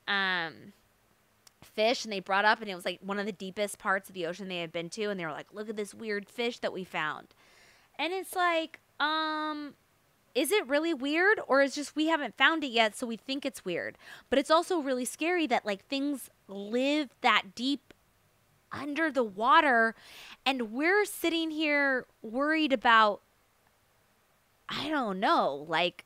fish, and they brought up, and it was like one of the deepest parts of the ocean they had been to, and they were like, look at this weird fish that we found. And it's like, is it really weird, or is just we haven't found it yet, so we think it's weird? But it's also really scary that like things live that deep under the water, and we're sitting here worried about, I don't know, like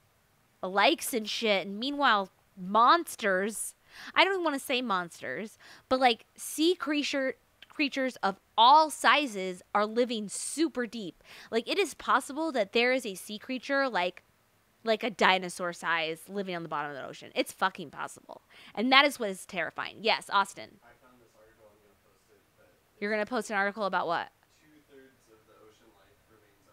likes and shit, and meanwhile monsters, I don't even want to say monsters, but like sea creatures of all sizes are living super deep. Like, it is possible that there is a sea creature like like a dinosaur size living on the bottom of the ocean. It's fucking possible. And that is what is terrifying. Yes, Austin. I found this article. I'm going to post it. But You're going to post an article about what? 2/3 of the ocean life remains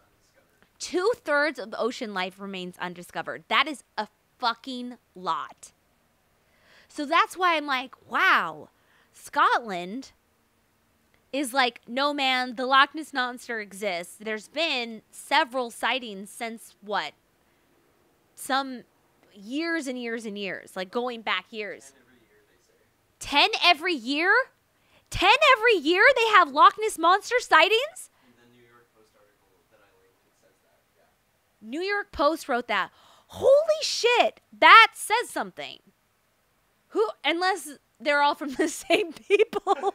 undiscovered. 2/3 of the ocean life remains undiscovered. That is a fucking lot. So that's why I'm like, wow, Scotland is like, no, man, the Loch Ness Monster exists. There's been several sightings since what? Some years and years and years, like going back years. 10 every year, they say. 10 every year? 10 every year they have Loch Ness Monster sightings? In the New York Post article that I linked, it says that, yeah. New York Post wrote that. Holy shit, that says something. Who, unless they're all from the same people.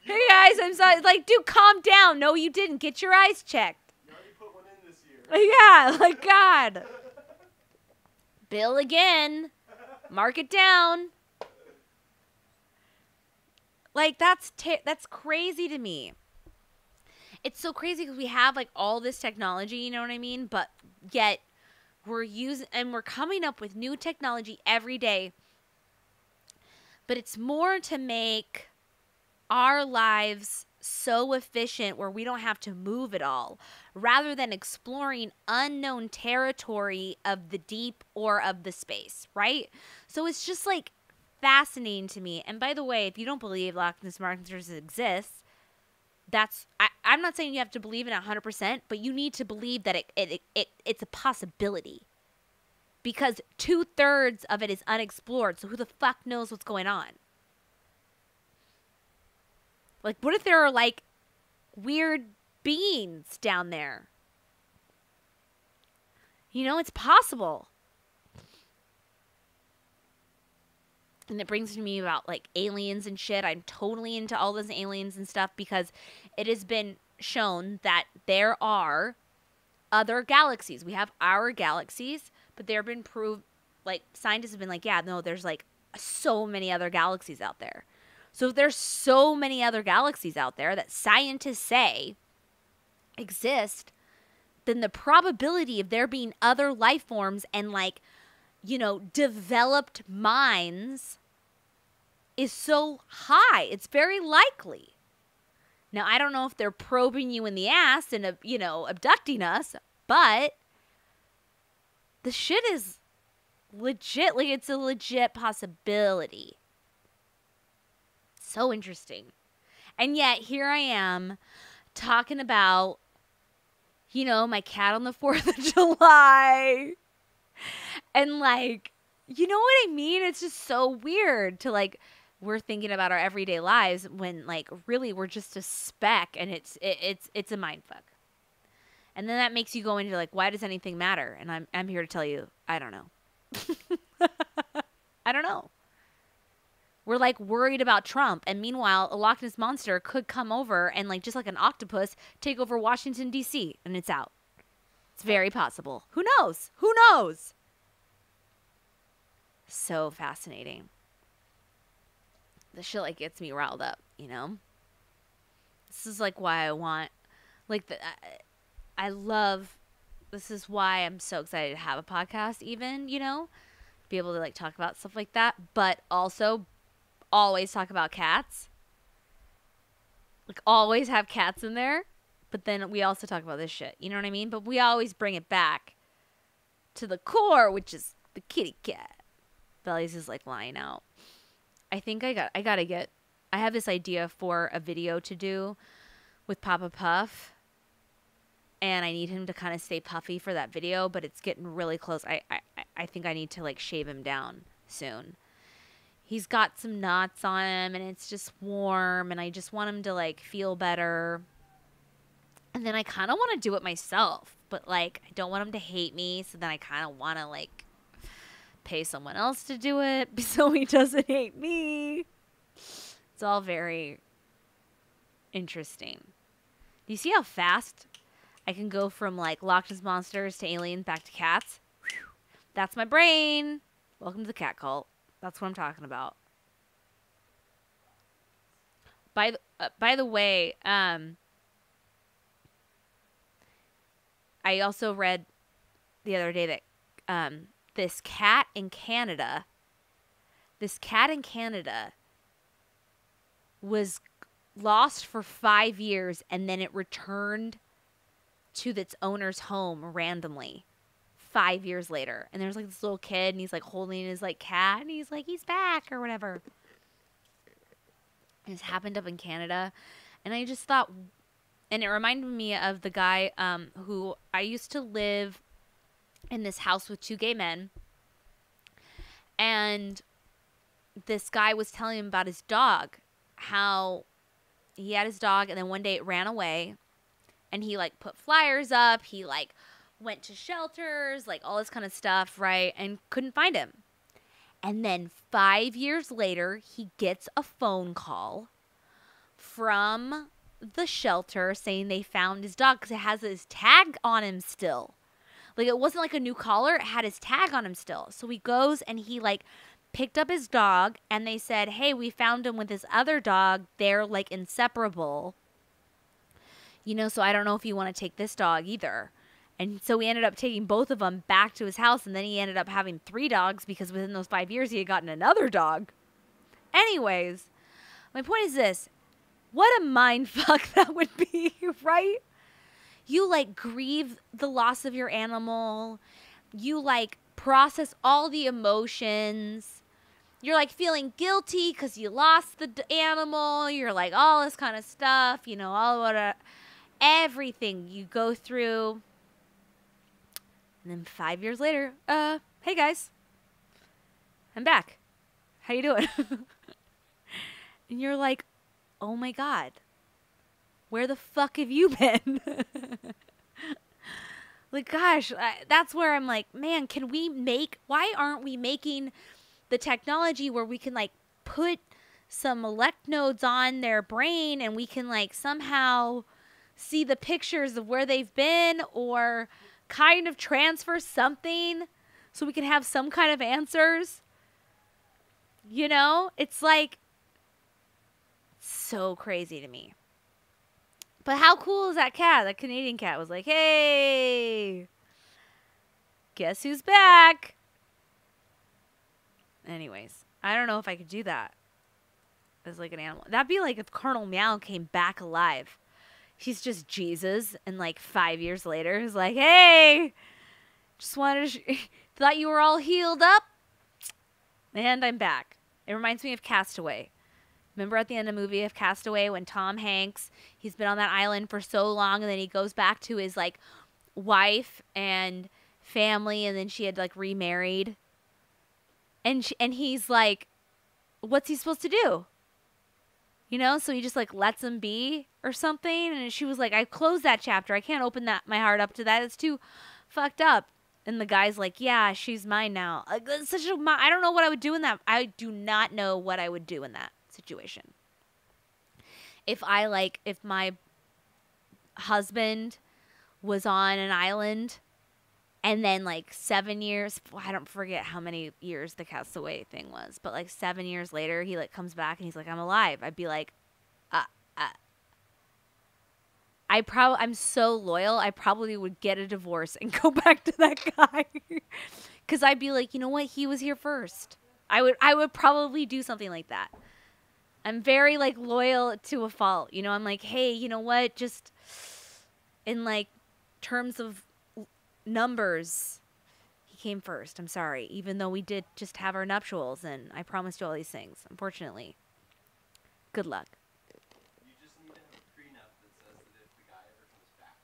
Hey guys, I'm sorry. Like, dude, calm down. No, you didn't. Get your eyes checked. You already put one in this year. Yeah, like, God. Bill again. Mark it down. Like, that's crazy to me. It's so crazy because we have, like, all this technology, you know what I mean? But yet we're coming up with new technology every day. But it's more to make our lives so efficient where we don't have to move at all, rather than exploring unknown territory of the deep or of the space, right? So it's just like fascinating to me. And by the way, if you don't believe Loch Ness Monsters exists, I'm not saying you have to believe in it 100%, but you need to believe that it's a possibility, because 2/3 of it is unexplored. So who the fuck knows what's going on? Like, what if there are, like, weird beings down there? You know, it's possible. And it brings to me about, like, aliens and shit. I'm totally into all this aliens and stuff because it has been shown that there are other galaxies. We have our galaxies, but there have been proved, like, scientists have been like, yeah, no, there's, like, so many other galaxies out there. So if there's so many other galaxies out there that scientists say exist, then the probability of there being other life forms and, like, you know, developed minds is so high. It's very likely. Now, I don't know if they're probing you in the ass and, you know, abducting us, but the shit is legit. Like, it's a legit possibility. So interesting. And yet here I am talking about, you know, my cat on the 4th of July. And, like, you know what I mean? It's just so weird to, like, we're thinking about our everyday lives when, like, really we're just a speck, and it's a mindfuck. And then that makes you go into, like, why does anything matter? And I'm here to tell you, I don't know. I don't know. We're, like, worried about Trump. And meanwhile, a Loch Ness Monster could come over and, like, just like an octopus, take over Washington, D.C. And it's out. It's very possible. Who knows? Who knows? So fascinating. This shit, like, gets me riled up, you know? This is, like, why I want, like, I love, this is why I'm so excited to have a podcast even, you know? Be able to, like, talk about stuff like that. But also always talk about cats. Like, always have cats in there. But then we also talk about this shit. You know what I mean? But we always bring it back to the core, which is the kitty cat. Belly's is, like, lying out. I think I have this idea for a video to do with Papa Puff. And I need him to kind of stay puffy for that video, but it's getting really close. I think I need to, like, shave him down soon. He's got some knots on him, and it's just warm, and I just want him to, like, feel better. And then I kind of want to do it myself, but, like, I don't want him to hate me, so then I kind of want to, like, pay someone else to do it so he doesn't hate me. It's all very interesting. Do you see how fast I can go from, like, Loch Ness Monsters to aliens back to cats? Whew. That's my brain. Welcome to the cat cult. That's what I'm talking about. By the way, I also read the other day that this cat in Canada was lost for 5 years, and then it returned to its owner's home randomly 5 years later. And there's like this little kid, and he's like holding his like cat, and he's like, he's back or whatever. And this happened up in Canada. And I just thought, and it reminded me of the guy who I used to live in this house with 2 gay men. And this guy was telling him about his dog, how he had his dog, and then one day it ran away. And he, like, put flyers up. He, like, went to shelters, like, all this kind of stuff, right? And couldn't find him. And then 5 years later, he gets a phone call from the shelter saying they found his dog because it has his tag on him still. Like, it wasn't like a new collar. It had his tag on him still. So he goes and he, like, picked up his dog, and they said, hey, we found him with this other dog. They're, like, inseparable. You know, so I don't know if you want to take this dog either. And so we ended up taking both of them back to his house, and then he ended up having 3 dogs because within those 5 years he had gotten another dog. Anyways, my point is this. What a mind fuck that would be, right? You, like, grieve the loss of your animal. You, like, process all the emotions. You're, like, feeling guilty because you lost the animal. You're, like, all this kind of stuff, you know, all what everything you go through. And then 5 years later, hey guys, I'm back. How you doing? And you're like, oh my God, where the fuck have you been? Like, gosh, that's where I'm like, man, why aren't we making the technology where we can, like, put some elect nodes on their brain and we can, like, somehow see the pictures of where they've been, or kind of transfer something so we can have some kind of answers. You know, it's like so crazy to me. But how cool is that cat? That Canadian cat was like, hey, guess who's back? Anyways, I don't know if I could do that as like an animal. That'd be like if Colonel Meow came back alive. He's just Jesus, and like 5 years later, he's like, hey, just wanted to thought you were all healed up, and I'm back. It reminds me of Castaway. Remember at the end of the movie of Castaway when Tom Hanks, he's been on that island for so long, and then he goes back to his like wife and family, and then she had like remarried, and he's like, what's he supposed to do? You know, so he just like lets him be or something. And she was like, I closed that chapter. I can't open my heart up to that. It's too fucked up. And the guy's like, yeah, she's mine now. I don't know what I would do in that. I do not know what I would do in that situation. If my husband was on an island and then like 7 years, I don't forget how many years the Castaway thing was, but like 7 years later, he like comes back and he's like, I'm alive. I'd be like, I'm so loyal. I probably would get a divorce and go back to that guy. Cause I'd be like, you know what? He was here first. I would probably do something like that. I'm very like loyal to a fault. You know, I'm like, hey, you know what? Just in like terms of numbers, he came first. I'm sorry. Even though we did just have our nuptials and I promised you all these things, unfortunately. Good luck. You just need to have a prenup that says that if the guy ever comes back.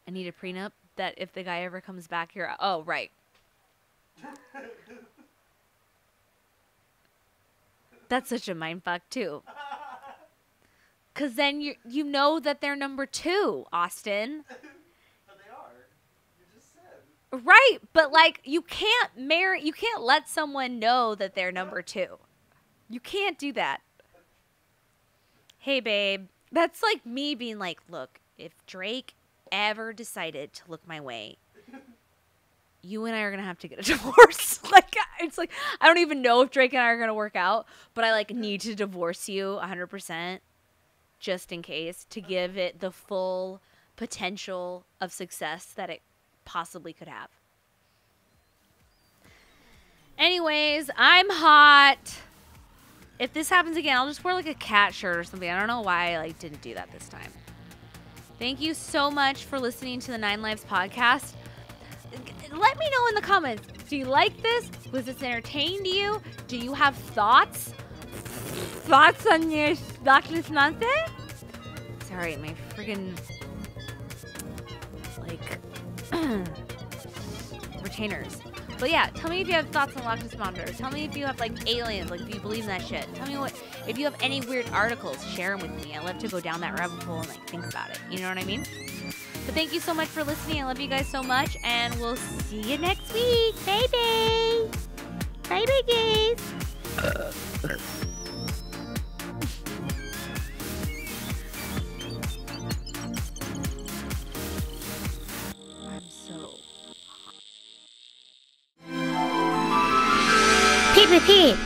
I need a prenup that if the guy ever comes back here. Oh, right. That's such a mindfuck too. Cause then you know that they're number 2, Austin. But they are. You just said. Right, but like you can't let someone know that they're number 2. You can't do that. Hey babe, that's like me being like, look, if Drake ever decided to look my way, you and I are going to have to get a divorce. Like, it's like, I don't even know if Drake and I are going to work out, but I like need to divorce you 100% just in case to give it the full potential of success that it possibly could have. Anyways, I'm hot. If this happens again, I'll just wear like a cat shirt or something. I don't know why I didn't do that this time. Thank you so much for listening to the 9 Lives podcast. Let me know in the comments. Do you like this? Was this entertaining to you? Do you have thoughts? Thoughts on your Darkness Monster? Sorry, my friggin' retainers. But yeah, tell me if you have thoughts on Loch Ness Monster. Tell me if you have aliens, do you believe in that shit? Tell me if you have any weird articles, share them with me. I love to go down that rabbit hole and think about it. You know what I mean? But thank you so much for listening. I love you guys so much, and we'll see you next week. Bye-bye. Bye-bye, guys. Pee, pee, pee.